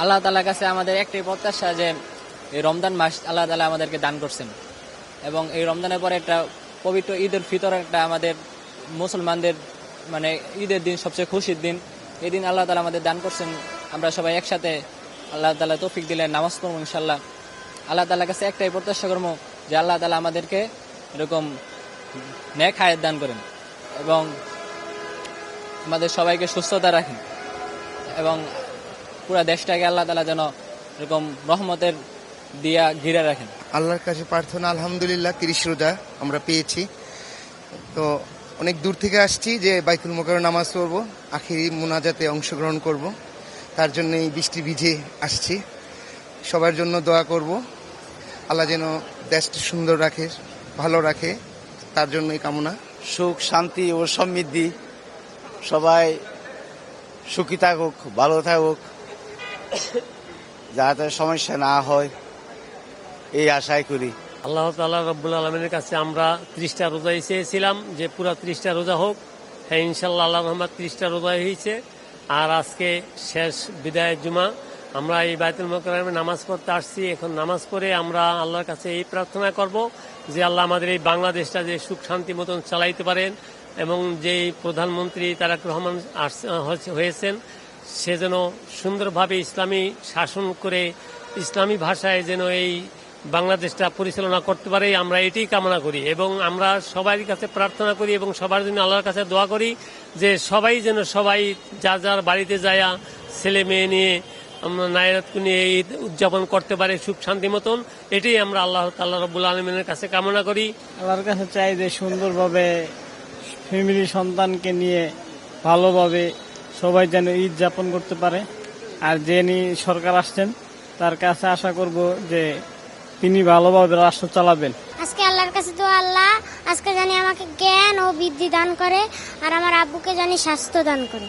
আল্লাহ তাআলার কাছে আমাদের একটাই প্রত্যাশা যে এই রমজান মাস আল্লাহ তাআলা আমাদেরকে দান করছেন, এবং এই রমজানের পরে একটা পবিত্র ঈদুল ফিতর, একটা আমাদের মুসলমানদের মানে ঈদের দিন, সবচেয়ে খুশির দিন। এই দিন আল্লাহ তাআলা আমাদের দান করছেন। আমরা সবাই একসাথে আল্লাহ তাআলা তৌফিক দিলে নামাজ পড়বো ইনশাল্লাহ। আল্লাহ তাআলার কাছে একটাই প্রত্যাশা করবো যে আল্লাহ তাআলা আমাদেরকে এরকম নেক হায়াত দান করেন এবং আমাদের সবাইকে সুস্থতা রাখেন, এবং পুরা দেশটাকে আল্লাহ তাআলা যেন এরকম রহমতের দিয়া ঘিরে রাখেন। আল্লাহর কাছে প্রার্থনা, আলহামদুলিল্লাহ 30 রোজা আমরা পেয়েছি। তো অনেক দূর থেকে আসছি যে বাইতুল মোকাররমে নামাজ পড়বো, আখিরি মুনাজাতে অংশগ্রহণ করব। তার জন্য এই বৃষ্টি ভিজে আসছি। সবার জন্য দোয়া করব, আল্লাহ যেন দেশটা সুন্দর রাখে, ভালো রাখে, তার জন্যই কামনা। সুখ, শান্তি ও সমৃদ্ধি, সবাই সুখী থাকুক, ভালো থাকুক, যাতে সমস্যা না হয়, এই আশাই করি। আল্লাহ তাআলা রব্বুল আলামিনের কাছে আমরা 30টা রোজা চেয়েছিলাম যে পুরা 30টা রোজা হোক। হ্যাঁ, ইনশাল্লাহ আল্লাহর রহমত 30টা রোজা হয়েছে। আর আজকে শেষ বিদায়ের জুমা, আমরা এই বাইতুল মোকাররমে নামাজ পড়তে আসছি। এখন নামাজ পড়ে আমরা আল্লাহর কাছে এই প্রার্থনা করব যে আল্লাহ আমাদের এই বাংলাদেশটা যে সুখ শান্তি মতন চালাইতে পারেন, এবং যেই প্রধানমন্ত্রী তারেক রহমান হয়েছেন সে যেন সুন্দরভাবে ইসলামী শাসন করে ইসলামী ভাষায় যেন এই বাংলাদেশটা পরিচালনা করতে পারে, আমরা এটাই কামনা করি। এবং আমরা সবার কাছে প্রার্থনা করি এবং সবার জন্য আল্লাহর কাছে দোয়া করি যে সবাই যেন সবাই যার যার বাড়িতে যায় ছেলে মেয়ে নিয়ে আমরা নায়রাতকে নিয়ে ঈদ উদযাপন করতে পারে সুখ শান্তি মতন। এটাই আমরা আল্লাহ তাআলা রব্বুল আলামিনের কাছে কামনা করি। আল্লাহর কাছে চাই যে সুন্দরভাবে ফ্যামিলি সন্তানকে নিয়ে ভালোভাবে সবাই যেন ঈদ যাপন করতে পারে। আর যিনি সরকার আসছেন তার কাছে আশা করব যে তিনি ভালোভাবে রাষ্ট্র চালাবেন। আজকে আল্লাহর কাছে দোয়া, আল্লাহ আজকে জানি আমাকে জ্ঞান ও বুদ্ধি দান করে, আর আমার আব্বুকে জানি স্বাস্থ্য দান করে।